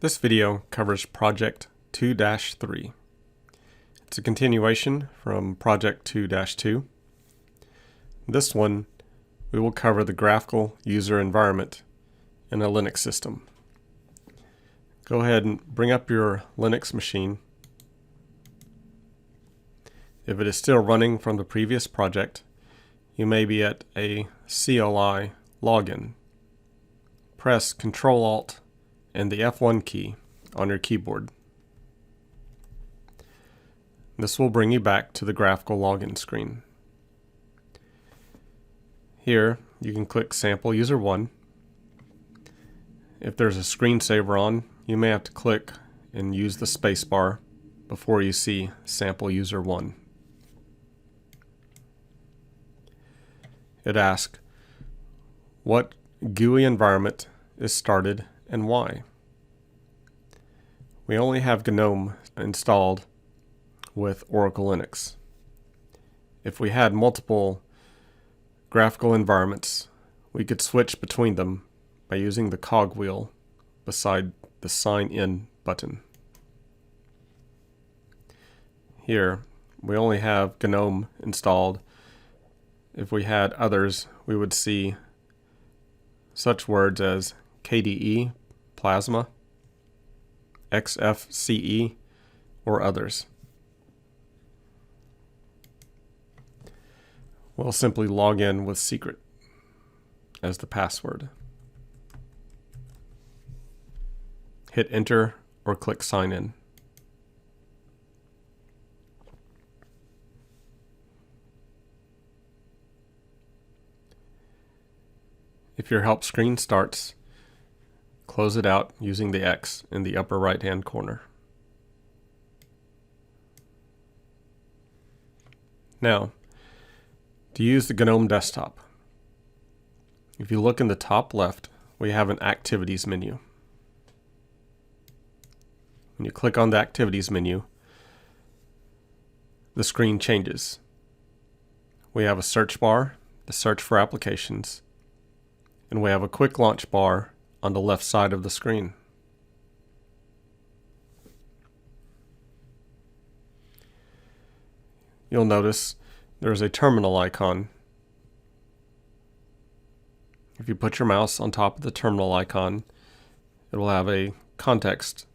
This video covers Project 2-3. It's a continuation from Project 2-2. This one, we will cover the graphical user environment in a Linux system. Go ahead and bring up your Linux machine. If it is still running from the previous project, you may be at a CLI login. Press Ctrl-Alt and the F1 key on your keyboard. This will bring you back to the graphical login screen. Here, you can click Sample User 1. If there's a screensaver on, you may have to click and use the spacebar before you see Sample User 1. It asks, what GUI environment is started and why? We only have Gnome installed with Oracle Linux. If we had multiple graphical environments, we could switch between them by using the cogwheel beside the Sign In button. Here, we only have Gnome installed. If we had others, we would see such words as KDE, Plasma, XFCE, or others. We'll simply log in with secret as the password. Hit enter or click sign in. If your help screen starts, close it out using the X in the upper right hand corner. Now, to use the Gnome Desktop, if you look in the top left, we have an Activities menu. When you click on the Activities menu, the screen changes. We have a search bar, the search for applications, and we have a quick launch bar on the left side of the screen. You'll notice there's a terminal icon. If you put your mouse on top of the terminal icon, it will have a context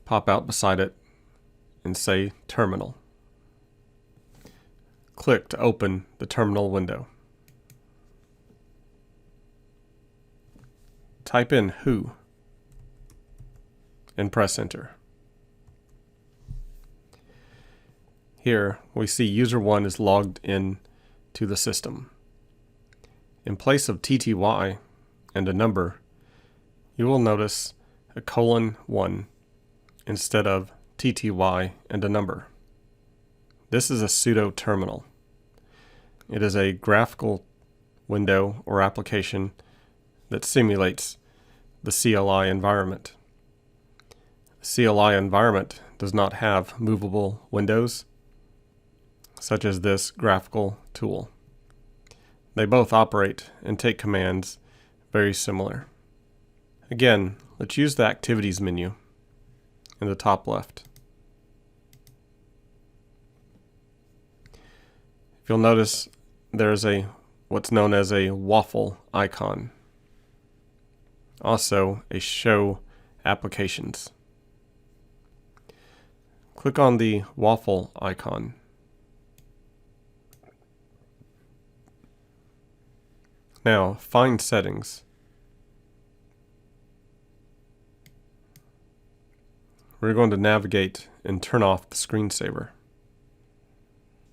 pop out beside it and say terminal. Click to open the terminal window. Type in who and press enter. Here we see user 1 is logged in to the system. In place of TTY and a number, you will notice a :1 instead of TTY and a number. This is a pseudo terminal. It is a graphical window or application that simulates the CLI environment. The CLI environment does not have movable windows, such as this graphical tool. They both operate and take commands very similar. Again, let's use the Activities menu in the top left. If you'll notice, there's what's known as a waffle icon. Also, a show applications. Click on the waffle icon. Now, find settings. We're going to navigate and turn off the screensaver.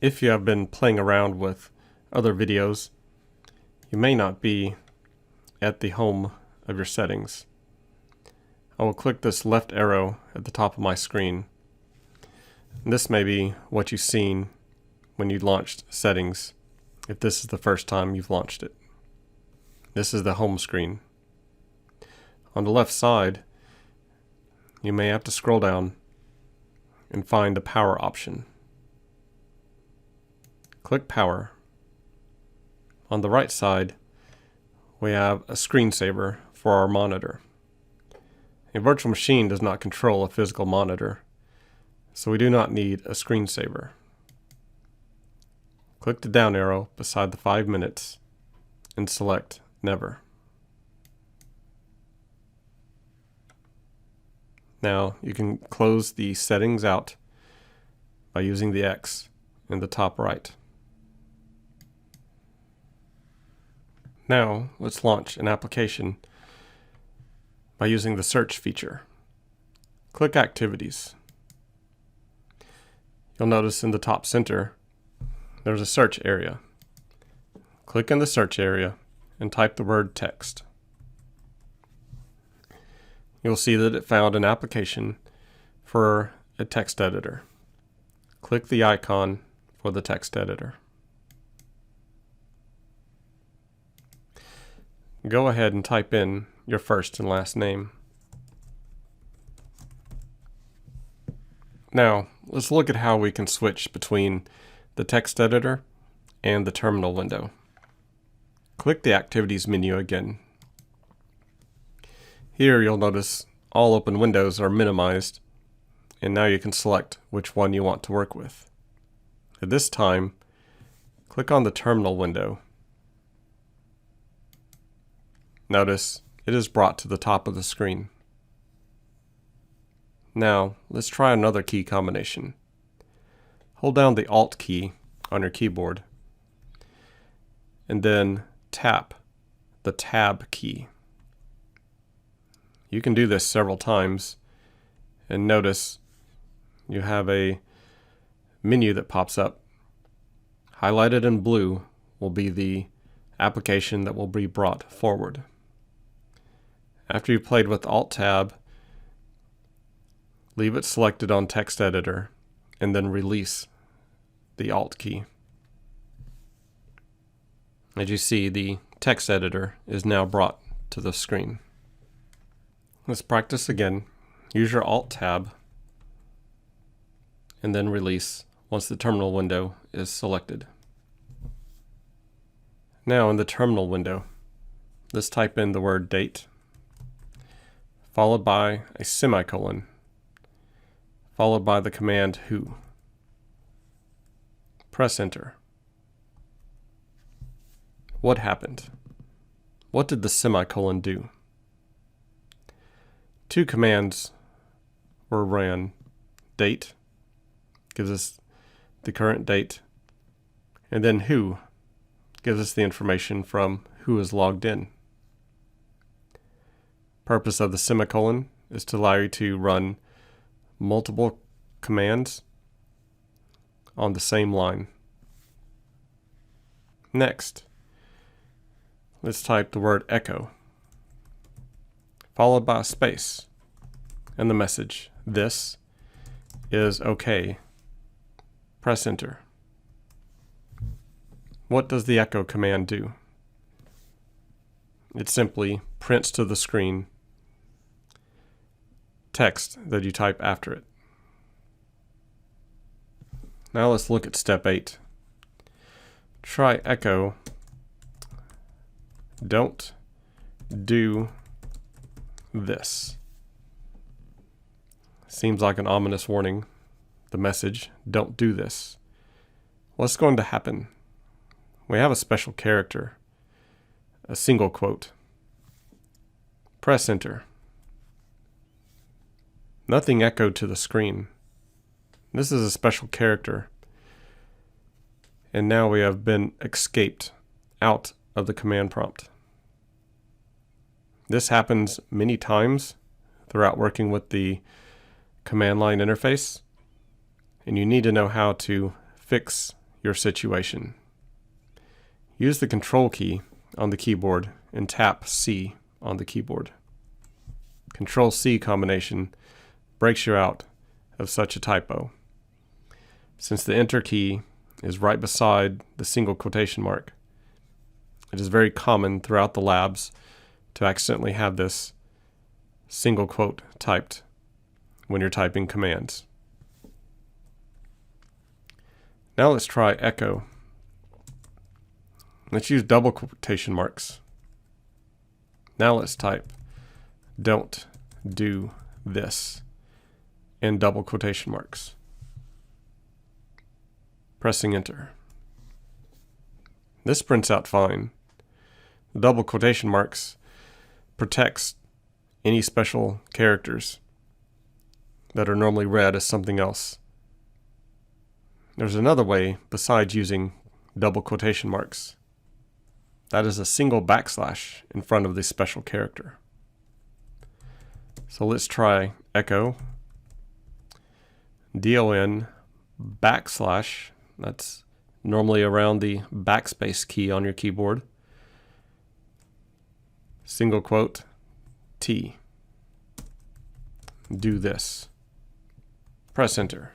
If you have been playing around with other videos, you may not be at the home of your settings. I will click this left arrow at the top of my screen. And this may be what you've seen when you launched settings, if this is the first time you've launched it. This is the home screen. On the left side, you may have to scroll down and find the power option. Click power. On the right side, we have a screensaver for our monitor. A virtual machine does not control a physical monitor, so we do not need a screensaver. Click the down arrow beside the 5 minutes and select Never. Now you can close the settings out by using the X in the top right. Now let's launch an application by using the search feature. Click Activities. You'll notice in the top center there's a search area. Click in the search area and type the word text. You'll see that it found an application for a text editor. Click the icon for the text editor. Go ahead and type in your first and last name. Now, let's look at how we can switch between the text editor and the terminal window. Click the Activities menu again. Here you'll notice all open windows are minimized, and now you can select which one you want to work with. At this time, click on the terminal window. Notice it is brought to the top of the screen. Now, let's try another key combination. Hold down the Alt key on your keyboard, and then tap the Tab key. You can do this several times, and notice you have a menu that pops up. Highlighted in blue will be the application that will be brought forward. After you've played with Alt-Tab, leave it selected on Text Editor, and then release the Alt key. As you see, the text editor is now brought to the screen. Let's practice again. Use your Alt-Tab, and then release once the terminal window is selected. Now in the terminal window, let's type in the word date, followed by a semicolon, followed by the command who. Press enter. What happened? What did the semicolon do? Two commands were ran. Date gives us the current date, and then who gives us the information from who is logged in. Purpose of the semicolon is to allow you to run multiple commands on the same line. Next, let's type the word echo, followed by a space, and the message, this is okay. Press enter. What does the echo command do? It simply prints to the screen text that you type after it. Now let's look at step 8. Try echo don't do this. Seems like an ominous warning. The message, don't do this. What's going to happen? We have a special character, a single quote. Press enter. Nothing echoed to the screen. This is a special character. And now we have been escaped out of the command prompt. This happens many times throughout working with the command line interface, and you need to know how to fix your situation. Use the Control key on the keyboard and tap C on the keyboard. Control-C combination breaks you out of such a typo. Since the Enter key is right beside the single quotation mark, it is very common throughout the labs to accidentally have this single quote typed when you're typing commands. Now let's try echo. Let's use double quotation marks. Now let's type don't do this in double quotation marks. Pressing enter. This prints out fine. The double quotation marks protects any special characters that are normally read as something else. There's another way besides using double quotation marks. That is a single backslash in front of the special character. So let's try echo DON backslash. That's normally around the backspace key on your keyboard. Single quote T. Do this. Press enter.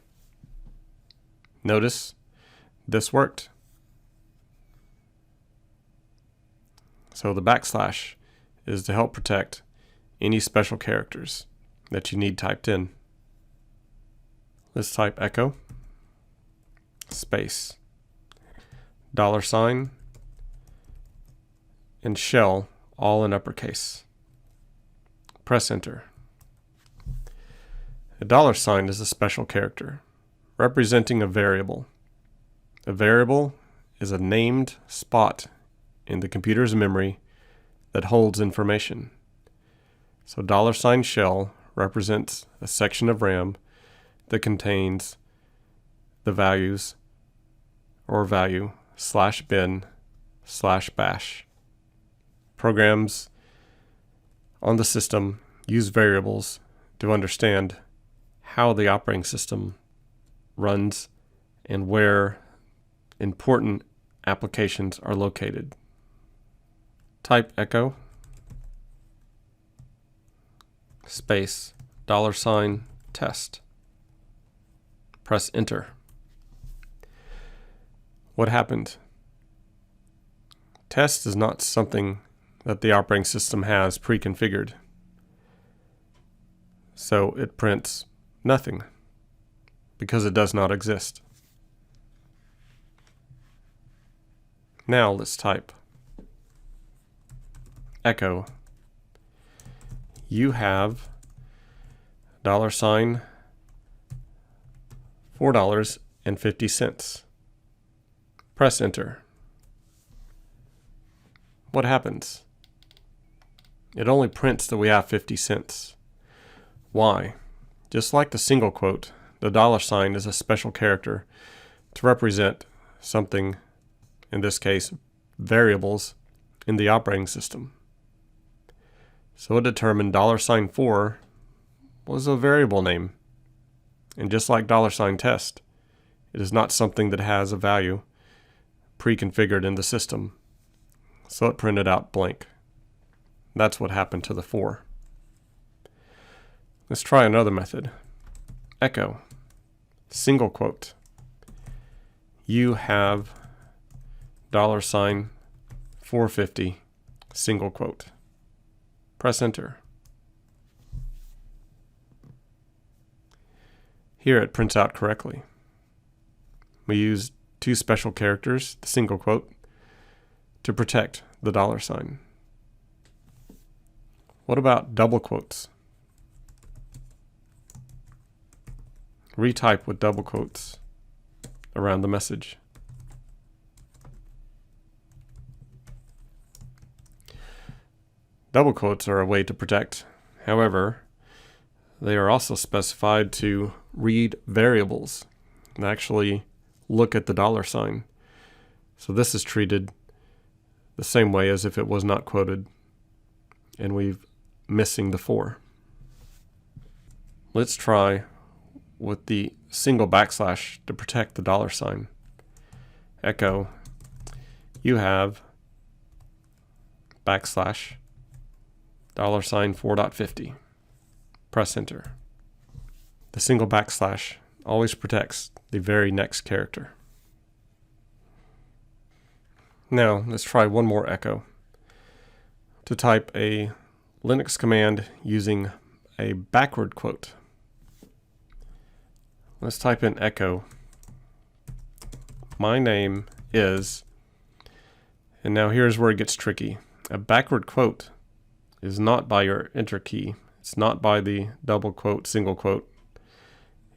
Notice this worked. So the backslash is to help protect any special characters that you need typed in. Let's type echo space $, and shell all in uppercase. Press enter. A $sign is a special character representing a variable. A variable is a named spot in the computer's memory that holds information. So $shell represents a section of RAM that contains the values or value /bin/bash. Programs on the system use variables to understand how the operating system runs and where important applications are located. Type echo space $test. Press enter. What happened? Test is not something that the operating system has pre-configured. So it prints nothing because it does not exist. Now let's type echo you have $4.50. Press enter. What happens? It only prints that we have 50 cents. Why? Just like the single quote, the $sign is a special character to represent something, in this case, variables in the operating system. So it determined $4 was a variable name. And just like $test, it is not something that has a value pre-configured in the system. So it printed out blank. That's what happened to the 4. Let's try another method. Echo single quote you have $4.50 single quote. Press enter. Here it prints out correctly. We use two special characters, the single quote, to protect the $sign. What about double quotes? Retype with double quotes around the message. Double quotes are a way to protect. However, they are also specified to read variables and actually look at the $sign. So this is treated the same way as if it was not quoted, and we're missing the 4. Let's try with the single backslash to protect the $sign. Echo you have backslash $4.50. Press enter. The single backslash always protects the very next character. Now let's try one more echo. To type a Linux command using a backward quote. Let's type in echo my name is, and now here's where it gets tricky. A backward quote is not by your enter key. It's not by the double quote, single quote.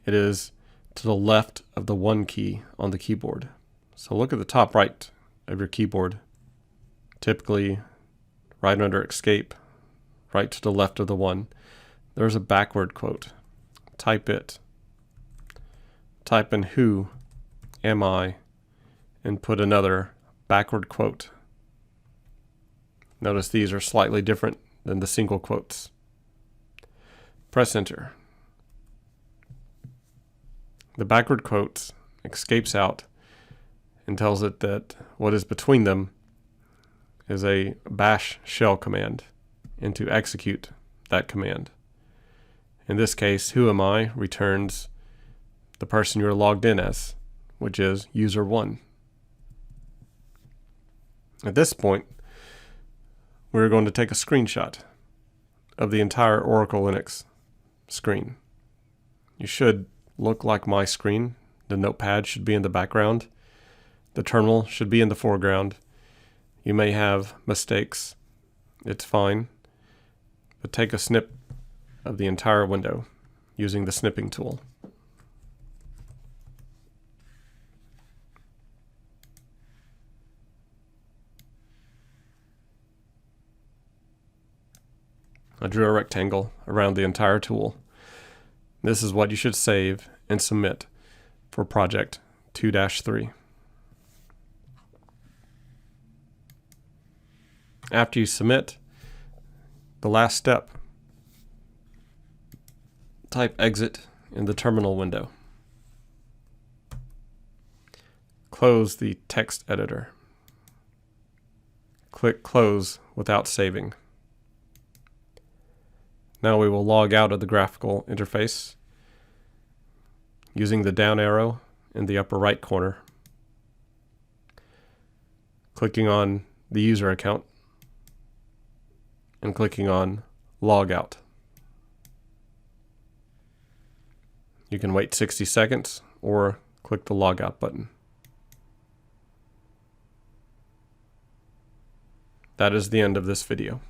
It is to the left of the 1 key on the keyboard. So look at the top right of your keyboard. Typically right under escape, right to the left of the 1, there's a backward quote. Type it. Type in who am I and put another backward quote. Notice these are slightly different than the single quotes. Press enter. The backward quote escapes out and tells it that what is between them is a bash shell command, and to execute that command. In this case, who am I returns the person you're logged in as, which is user 1. At this point, we're going to take a screenshot of the entire Oracle Linux screen. You should look like my screen. The notepad should be in the background. The terminal should be in the foreground. You may have mistakes. It's fine. But take a snip of the entire window using the snipping tool. I drew a rectangle around the entire tool. This is what you should save and submit for project 2-3. After you submit, the last step, type exit in the terminal window. Close the text editor. Click close without saving. Now we will log out of the graphical interface using the down arrow in the upper right corner, clicking on the user account and clicking on log out. You can wait 60 seconds or click the log out button. That is the end of this video.